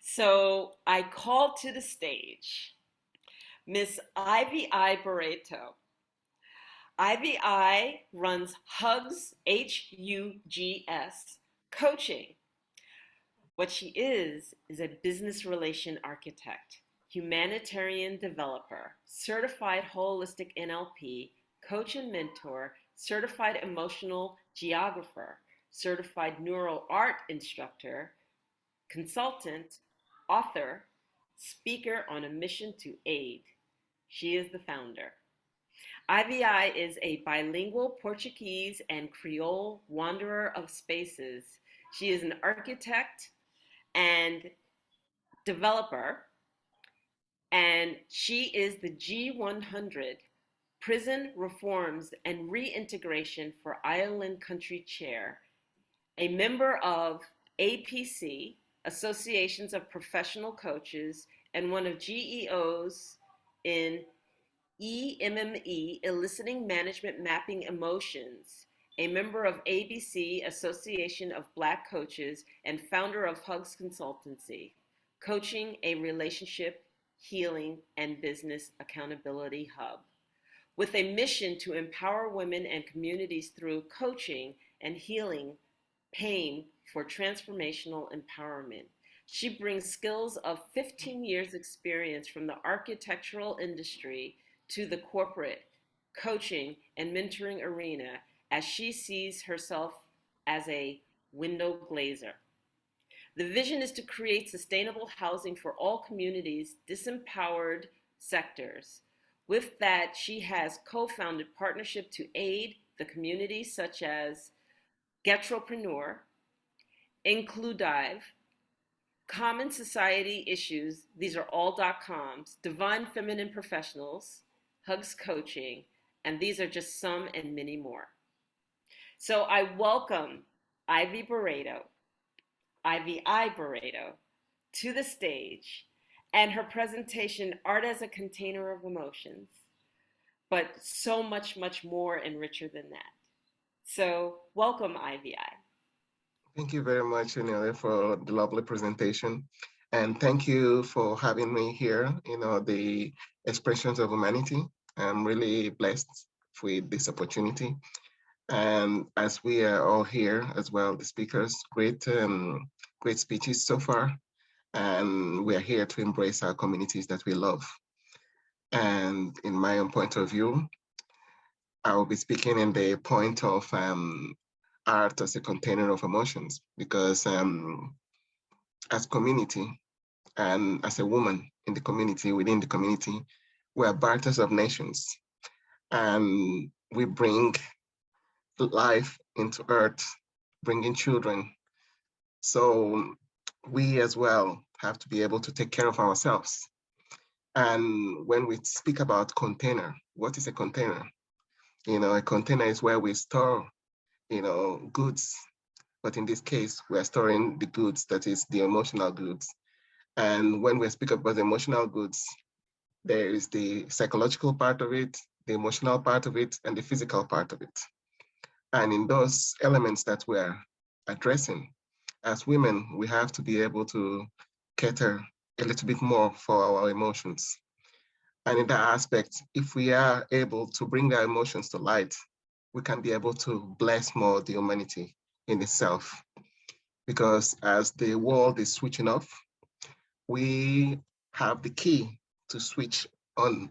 So I called to the stage Miss Ivy.i Barreto. Ivy.i runs Hugs, Hugs, coaching. What she is a business relation architect, humanitarian developer, certified holistic NLP, coach and mentor, certified emotional geographer, certified neural art instructor, consultant, author, speaker on a mission to aid. She is the founder. Ivy.i is a bilingual Portuguese and Creole wanderer of spaces. She is an architect and developer, and she is the G100 Prison Reforms and Reintegration for Ireland Country Chair, a member of APC, Associations of Professional Coaches, and one of GEOs in EMME, Eliciting Management Mapping Emotions, a member of ABC, Association of Black Coaches, and founder of Hugs Consultancy, coaching a relationship, healing, and business accountability hub. With a mission to empower women and communities through coaching and healing pain for transformational empowerment. She brings skills of 15 years experience from the architectural industry to the corporate, coaching, and mentoring arena as she sees herself as a window glazer. The vision is to create sustainable housing for all communities, disempowered sectors. With that, she has co-founded partnership to aid the community such as Getropreneur, Includive, Common Society Issues, these are all .coms, Divine Feminine Professionals, Hugs Coaching, and these are just some and many more. So I welcome Ivy Barreto, Ivy.i Barreto, to the stage and her presentation, Art as a Container of Emotions, but so much, much more and richer than that. So welcome, Ivy.i. Thank you very much, Anile, for the lovely presentation. And thank you for having me here, the Expressions of Humanity. I'm really blessed with this opportunity. And as we are all here as well, the speakers, great speeches so far. And we are here to embrace our communities that we love. And in my own point of view, I will be speaking in the point of art as a container of emotions, because as community and as a woman in the community, within the community, we are barters of nations, and we bring life into earth, bringing children. So we as well have to be able to take care of ourselves. And when we speak about container, what is a container? A container is where we store, goods. But in this case, we are storing the goods, that is the emotional goods. And when we speak about emotional goods, there is the psychological part of it, the emotional part of it, and the physical part of it. And in those elements that we're addressing, as women, we have to be able to cater a little bit more for our emotions. And in that aspect, if we are able to bring our emotions to light, we can be able to bless more the humanity in itself. Because as the world is switching off, we have the key to switch on.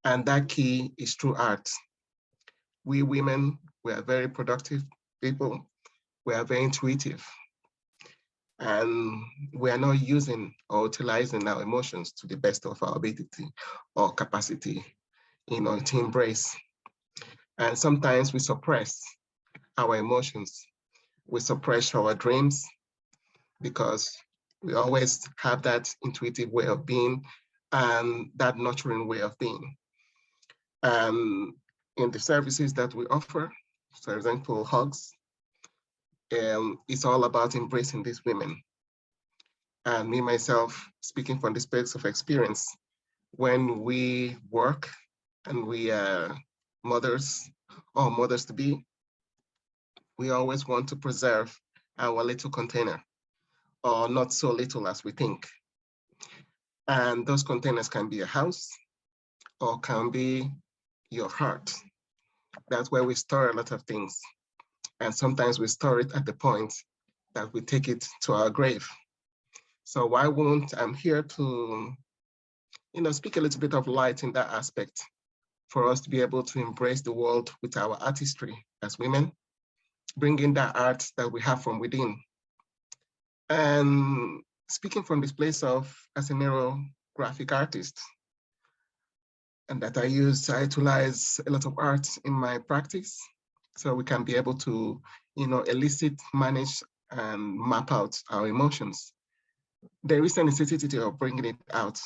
And that key is through art. We women, we are very productive people. We are very intuitive. And we are not using or utilizing our emotions to the best of our ability or capacity, to embrace. And sometimes we suppress our emotions. We suppress our dreams because we always have that intuitive way of being and that nurturing way of being. In the services that we offer, for example, Hugs, it's all about embracing these women. And me, myself, speaking from the space of experience, when we work and we are mothers or mothers to be, we always want to preserve our little container. or not so little as we think. And those containers can be a house or can be your heart. That's where we store a lot of things. And sometimes we store it at the point that we take it to our grave. So why won't I'm here to, speak a little bit of light in that aspect for us to be able to embrace the world with our artistry as women, bring in that art that we have from within. And speaking from this place of as a neurographic artist, and that I utilize a lot of art in my practice, so we can be able to, elicit, manage, and map out our emotions. There is a necessity of bringing it out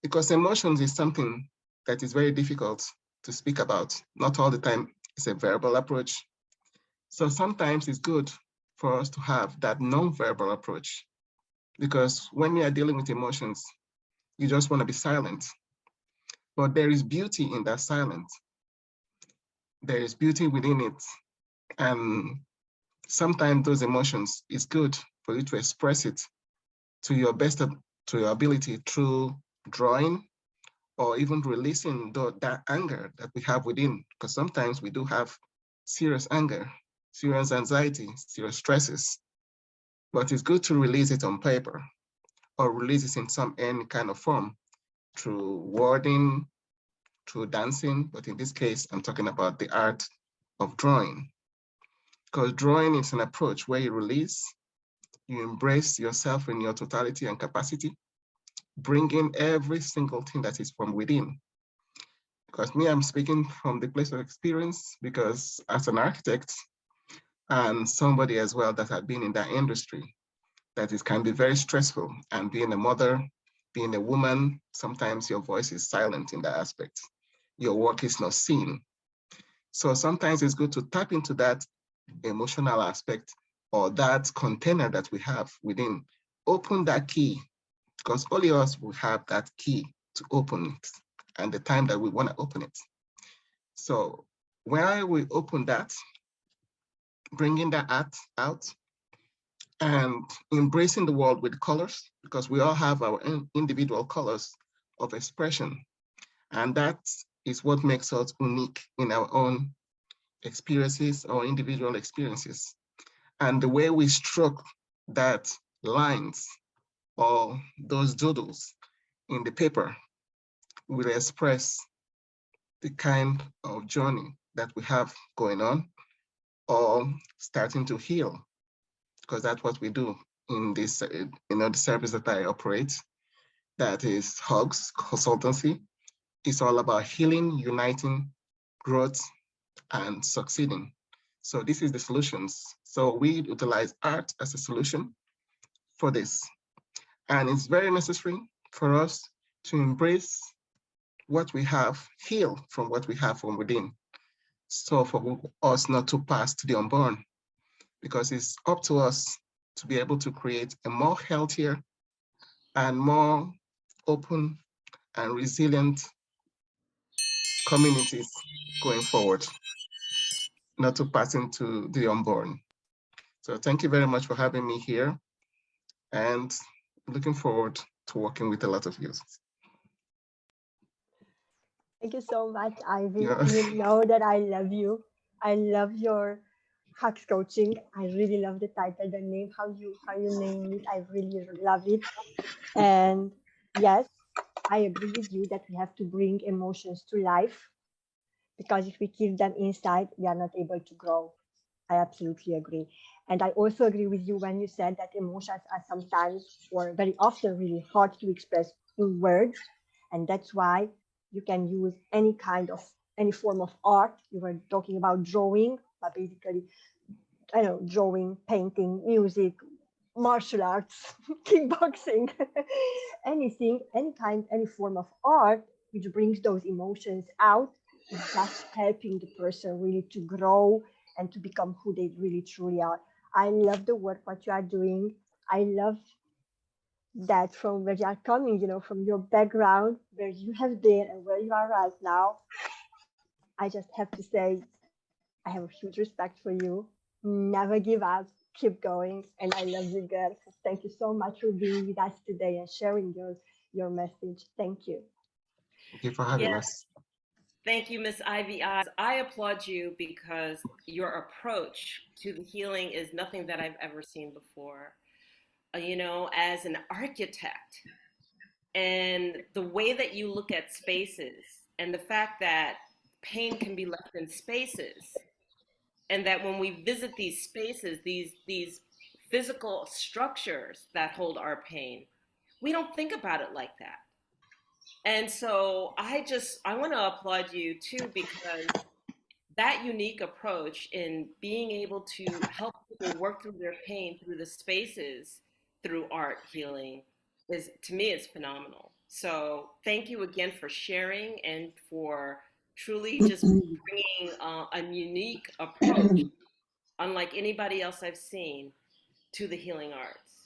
because emotions is something that is very difficult to speak about. Not all the time it's a verbal approach. So sometimes it's good for us to have that non-verbal approach because when we are dealing with emotions, you just want to be silent. But there is beauty in that silence. There is beauty within it. And sometimes those emotions, it's good for you to express it to your best, to your ability through drawing or even releasing that anger that we have within. Because sometimes we do have serious anger, serious anxiety, serious stresses. But it's good to release it on paper or release it in any kind of form through wording, through dancing. But in this case, I'm talking about the art of drawing. Because drawing is an approach where you release, you embrace yourself in your totality and capacity, bring in every single thing that is from within. Because me, I'm speaking from the place of experience because as an architect and somebody as well that had been in that industry, that it can be very stressful. And being a mother, being a woman, sometimes your voice is silent in that aspect. Your work is not seen. So sometimes it's good to tap into that emotional aspect or that container that we have within. Open that key because only us will have that key to open it and the time that we want to open it. So when we open that, bringing that art out and embracing the world with colors, because we all have our individual colors of expression. And that is what makes us unique in our own experiences or individual experiences. And the way we stroke that lines or those doodles in the paper will express the kind of journey that we have going on or starting to heal, because that's what we do in this, the service that I operate, that is Hugs Consultancy. It's all about healing, uniting, growth, and succeeding. So this is the solutions. So we utilize art as a solution for this. And it's very necessary for us to embrace what we have, heal from what we have from within. So for us not to pass to the unborn, because it's up to us to be able to create a more healthier and more open and resilient communities going forward, not to pass into the unborn. So thank you very much for having me here and looking forward to working with a lot of you. Thank you so much, Ivy. Yeah. You know that I love you. I love your Hux coaching. I really love the title, the name, how you name it. I really love it. And yes, I agree with you that we have to bring emotions to life because if we keep them inside, we are not able to grow. I absolutely agree. And I also agree with you when you said that emotions are sometimes or very often really hard to express in words. And that's why you can use any form of art. You were talking about drawing, but basically, I know, drawing, painting, music, martial arts, kickboxing, anything, any form of art which brings those emotions out is just helping the person really to grow and to become who they really truly are. I love the work what you are doing. I love that from where you are coming, from your background, where you have been and where you are right now. I just have to say, I have a huge respect for you. Never give up. keep going. And I love you girls. Thank you so much for being with us today and sharing your message. Thank you. Thank you for having Yes, us. thank you, Miss Ivy-i. I applaud you because your approach to the healing is nothing that I've ever seen before. As an architect, and the way that you look at spaces, and the fact that pain can be left in spaces, and that when we visit these spaces, these physical structures that hold our pain, we don't think about it like that. And so I want to applaud you too, because that unique approach in being able to help people work through their pain through the spaces, through art healing, is, to me, is phenomenal. So thank you again for sharing and for truly just bringing a unique approach, unlike anybody else I've seen, to the healing arts.